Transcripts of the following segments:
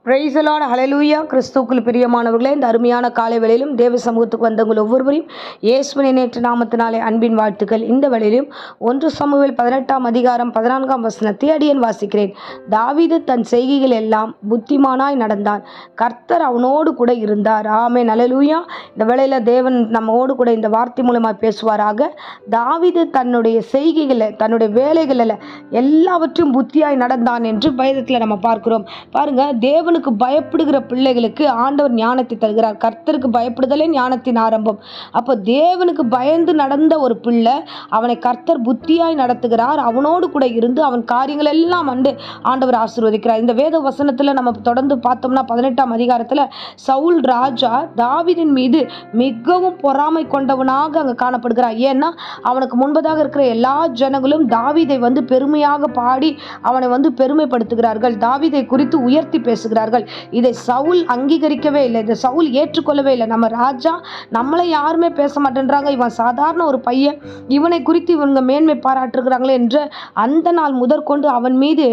Price the Lord, ஹல்லேலூயா. கிறிஸ்துவுக்குள் பிரியமானவர்களே, இந்த அருமையான காலை வேளையிலும் தேவ சமூகத்துக்கு வந்தவங்கள் ஒவ்வொருவரையும் இயேசுவின் நேற்று நாமத்தினாலே அன்பின் வாழ்த்துக்கள். இந்த வேளையிலும் 1 சாமுவேல் 18ஆம் அதிகாரம் 14ஆம் வசனத்தை அடியேன் வாசிக்கிறேன். தாவீது தன் செய்கைகள் எல்லாம் புத்திமானாய் நடந்தான், கர்த்தர் அவனோடு கூட இருந்தார். ஆமென், ஹல்லேலூயா. இந்த வேளையில தேவன் நம்மோடு கூட இந்த வார்த்தை மூலமாக பேசுவாராக. தாவீது தன்னுடைய செய்கைகளை, தன்னுடைய வேலைகளில் எல்லாவற்றையும் புத்தியாய் நடந்தான் என்று வேதத்தில் நம்ம பார்க்கிறோம். பாருங்க, தேவனுக்கு பயப்படுகிற பிள்ளைகளுக்கு ஆண்டவர் ஞானத்தை தருகிறார். கர்த்தருக்கு பயப்படுதலே ஞானத்தின் ஆரம்பம். அப்போ தேவனுக்கு பயந்து நடந்த ஒரு பிள்ளை, அவனை கர்த்தர் புத்தியாய் நடத்துகிறார். அவனோடு கூட இருந்து அவன் காரியங்கள் எல்லாம் ஆண்டவர் ஆசீர்வதிக்கிறார். இந்த வேத வசனத்தில் நம்ம தொடர்ந்து பார்த்தோம்னா 18ஆம் அதிகாரத்தில் சவுல் ராஜா தாவீதின் மீது மிகவும் பொறாமை கொண்டவனாக அங்கே காணப்படுகிறார். ஏன்னா அவனுக்கு முன்பதாக இருக்கிற எல்லா ஜனங்களும் தாவீதை பெருமையாக பாடி அவனை பெருமைப்படுத்துகிறார்கள், தாவீதை குறித்து உயர்த்தி பேசுகிறார்கள். இதை சவுல் அங்கீகரிக்கவே இல்லை, இதை சவுல் ஏற்றுக்கொள்ளவே இல்லை. நம்ம ராஜா, நம்மளை யாருமே பேச மாட்டேன்றாங்க, இவன் சாதாரண ஒரு பையன், இவனை குறித்து இவங்க மேன்மை பாராட்டுகிறாங்களே என்று அந்த நாள் முதற்கொண்டு அவன் மீது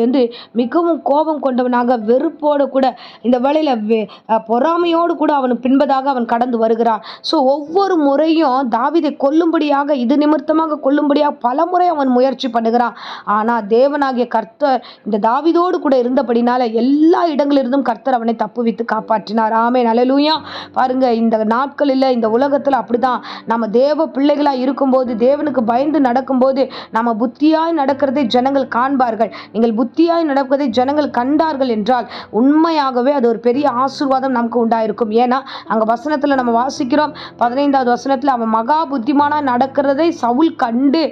மிகவும் கோபம் கொண்டவனாக, வெறுப்போடு கூட, இந்த வேளையில் பொறாமையோடு கூட அவன் பின்பதாக அவன் கடந்து வருகிறான். ஸோ ஒவ்வொரு முறையும் தாவீதை கொல்லும்படியாக, இது நிமித்தமாக கொல்லும்படியாக பல முறை அவன் முயற்சி பண்ணுகிறான். ஆனால் தேவனாகிய கர்த்தர் இந்த தாவீதோடு கூட இருந்தபடினால எல்லா இடங்களிலிருந்தும் கர்த்தர் அவனை தப்புவித்து காப்பாற்றினார். ஆமென், ஹல்லேலூயா. பாருங்க, இந்த நாட்களில், இந்த உலகத்தில் அப்படிதான். நம்ம தேவ பிள்ளைகளா இருக்கும்போது, தேவனுக்கு பயந்து நடக்கும்போது, நம்ம புத்தியாய் நடக்கிறதை ஜனங்கள் காண்பார்கள். நீங்கள் புத்தியாய் நடப்பதை ஜனங்கள் கண்டார்கள் என்றால் உண்மையாகவே அது ஒரு பெரிய ஆசீர்வாதம் நமக்கு உண்டாயிருக்கும். ஏன்னா அங்க வசனத்துல நம்ம வாசிக்கிறோம், 15வது வசனத்துல, அவன் மகா புத்திமானா நடக்கிறதை சவுல் கண்டு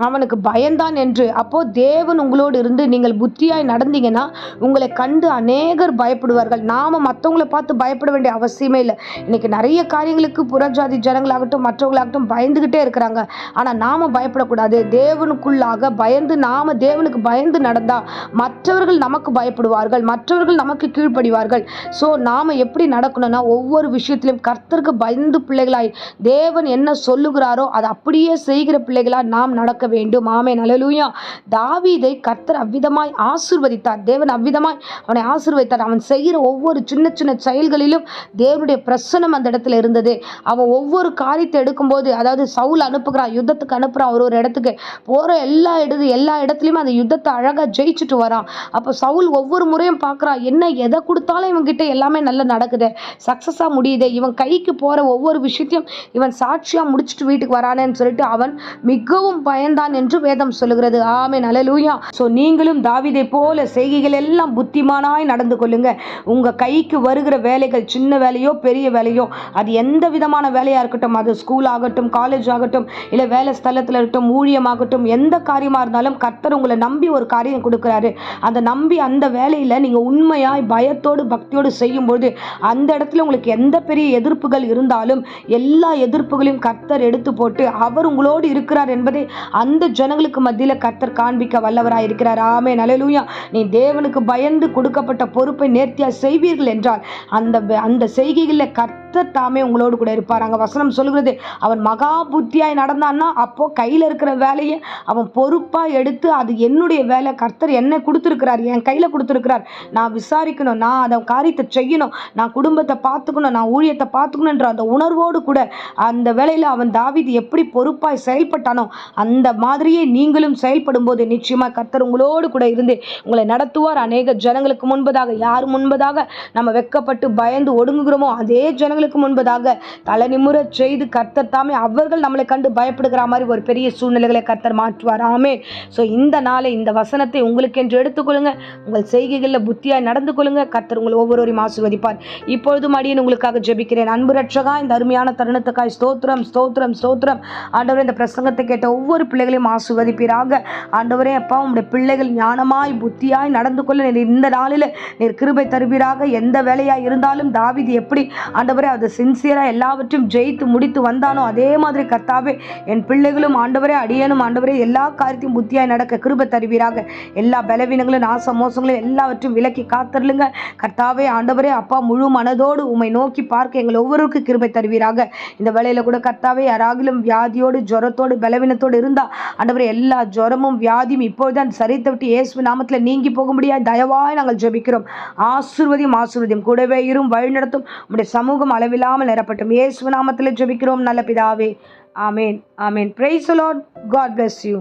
அவனுக்கு பயந்தான் என்று. அப்போ தேவன் உங்களோடு இருந்து நீங்கள் புத்தியாய் நடந்தீங்கன்னா உங்களை கண்டு அநேகர் பயப்படுவார்கள். நாம மற்றவங்களை பார்த்து பயப்பட வேண்டிய அவசியமே இல்லை. இன்னைக்கு நிறைய காரியங்களுக்கு புறஜாதி ஜனங்களாகட்டும் மற்றவங்களாகட்டும் பயந்துகிட்டே இருக்கிறாங்க. ஆனா நாம பயப்படக்கூடாது. தேவனுக்குள்ளாக பயந்து, நாம தேவனுக்கு பயந்து நடந்தா மற்றவர்கள் நமக்கு பயப்படுவார்கள், மற்றவர்கள் நமக்கு கீழ்ப்படிவார்கள். ஸோ நாம எப்படி நடக்கணும்னா, ஒவ்வொரு விஷயத்திலும் கர்த்தருக்கு பயந்து பிள்ளைகளாய் தேவன் என்ன சொல்லுகிறாரோ அதை அப்படியே செய்கிற பிள்ளைகளாய் நாம் நடக்க வேண்டும். ஆமென், ஹல்லேலூயா. தாவீதை கர்த்தர் அவ்விதமாய் ஆசீர்வதித்தார். தேவன் அவ்விதமாய் அவனை ஆசீர்வதித்தார். அவன் செய்கிற ஒவ்வொரு சின்ன சின்ன செயல்களிலும் தேவனுடைய பிரசன்னம் அந்த இடத்துல இருந்தது. அவன் ஒவ்வொரு காரியத்தை எடுக்கும்போது, அதாவது சவுல் அனுப்புகிறான், யுத்தத்துக்கு அனுப்புகிறான், ஒரு இடத்துக்கு போகிற எல்லா இடத்துலையும் அந்த யுத்தத்தை அழகாக ஜெயிச்சுட்டு வரான். அப்போ சவுல் ஒவ்வொரு முறையும் பார்க்குறான், என்ன எதை கொடுத்தாலும் இவன்கிட்ட எல்லாமே நல்லா நடக்குது, சக்ஸஸாக முடியுது, இவன் கைக்கு போகிற ஒவ்வொரு விஷயத்தையும் இவன் சாட்சியாக முடிச்சுட்டு வீட்டுக்கு வரானேன்னு சொல்லிட்டு அவன் மிகவும் பயந்தான் என்று வேதம் சொல்லுகிறது. ஆமென், ஹல்லேலூயா. ஸோ நீங்களும் தாவீதை போல செய்கைகள் எல்லாம் புத்திமானாய் நடந்து கொள்ளுங்க. உங்க கைக்கு வருகிற வேலைகள், சின்ன வேலையோ பெரிய வேலையோ, அது எந்த விதமான வேலையா இருக்கட்டும், அது ஸ்கூல் ஆகட்டும், காலேஜ் ஆகட்டும், இல்லை வேலை ஸ்தலத்தில் இருக்கட்டும், ஊழியமாகட்டும், எந்த காரியமா இருந்தாலும் கர்த்தர் உங்களை நம்பி ஒரு காரியம் கொடுக்குறாரு. அந்த நம்பி அந்த வேலையில நீங்க உண்மையாய் பயத்தோடு பக்தியோடு செய்யும்போது அந்த இடத்துல உங்களுக்கு எந்த பெரிய எதிர்ப்புகள் இருந்தாலும் எல்லா எதிர்ப்புகளையும் கர்த்தர் எடுத்து போட்டு அவர் உங்களோடு இருக்கிறார் என்பதை அந்த ஜனங்களுக்கு மத்தியில் கர்த்தர் காண்பிக்க வல்லவராய் இருக்கிறார். ஆமென், ஹல்லேலூயா. நீ தேவனுக்கு பயந்து கொடுக்கப்பட்ட பொறுப்பை நேர்த்தியாக செய்வீர்கள் என்றால் அந்த செய்கைகளில் கர்த்தர் தாமே உங்களோடு கூட இருப்பார். அங்கே வசனம் சொல்லுகிறது, அவன் மகா புத்தியாய் நடந்தான்னா அப்போ கையில் இருக்கிற வேலையை அவன் பொறுப்பாக எடுத்து, அது என்னுடைய வேலை, கர்த்தர் என்ன கொடுத்துருக்கிறார், என் கையில் கொடுத்துருக்கிறார், நான் விசாரிக்கணும், நான் அதை காரியத்தை செய்யணும், நான் குடும்பத்தை பார்த்துக்கணும், நான் ஊழியத்தை பார்த்துக்கணுன்ற அந்த உணர்வோடு கூட அந்த வேலையில் அவன் தாவீது எப்படி பொறுப்பாய் செயல்பட்டானோ அந்த மாதிரியே நீங்களும் செயல்படும் போது நிச்சயமாக கர்த்தர் உங்களோடு கூட இருந்து உங்களை நடத்துவார். அநேக ஜனங்களுக்கு முன்பதாக, யார் முன்பதாக நம்ம வெட்கப்பட்டு பயந்து ஒடுங்குகிறோமோ அதே ஜனங்களுக்கு முன்பதாக தலை நிமிர செய்து கர்த்தர் தாமே அவர்கள் நம்மளை கண்டு பயப்படுகிற மாதிரி ஒரு பெரிய சூழ்நிலைகளை கர்த்தர் மாற்றுவார். ஆமென். ஸோ இந்த நாளை, இந்த வசனத்தை உங்களுக்கு என்று எடுத்துக்கொள்ளுங்க, உங்கள் செய்கைகளில் புத்தியாய் நடந்து கொள்ளுங்க. கர்த்தர் உங்களை ஒவ்வொருவரையும் ஆசீர்வதிப்பார். இப்பொழுதும் அடியேன் உங்களுக்காக ஜெபிக்கிறேன். அன்பு ரட்சகா, இந்த அருமையான தருணத்துக்காய் ஸ்தோத்திரம், ஸ்தோத்திரம், ஸ்தோத்திரம். ஆண்டவரே, இந்த பிரசங்கத்தை கேட்ட ஒவ்வொரு பிள்ளைகளையும் ஆசீர்வதிப்பீராக. ஆண்டவரே அப்பா, உங்களுடைய பிள்ளைகள் ஞானமாய் புத்தியாய் நடந்து கொள்ள நீர் இந்த நாளில் நீர் கிருபை தருவீராக. எந்த வேலையாய் இருந்தாலும் தாவீது எப்படி ஆண்டவரே அது சின்சியராக எல்லாவற்றையும் ஜெயித்து முடித்து வந்தானோ அதே மாதிரி கர்த்தாவே என் பிள்ளைகளும் ஆண்டவரே அடியேனும் ஆண்டவரே எல்லா காரியத்தையும் புத்தியாய் நடக்க கிருபை தருவீராக. எல்லா பலவீனங்களும் நாச மோசங்களும் எல்லாவற்றையும் விலக்கி காத்தருளுங்க கர்த்தாவே. ஆண்டவரே அப்பா, முழு மனதோடு உம்மை நோக்கி பார்க்க எங்கள் ஒவ்வொருவருக்கும் கிருபை தருவீராக. இந்த வேளையில கூட கர்த்தாவே, யாராகிலும் வியாதியோடு ஜுரத்தோடு பலவீனத்தோடு இருந்தா ஆண்டவரே, எல்லா ஜுரமும் வியாதியும் இப்பொழுதுதான் சரித்து விட்டு இயேசு நாமத்தில் நீங்கி போக முடியாது தயவாய் நாங்கள் ஜெபிக்கிறோம். ஆசீர்வதியும் கூடவே இரும், வழி நடத்தும். உம்முடைய சமூகம் அளவில்லாமல் நிரப்பட்டும். இயேசு நாமத்தில் ஜெபிக்கிறோம் நல்ல பிதாவே. ஆமேன். ஆமேன். Praise the lord. God bless you.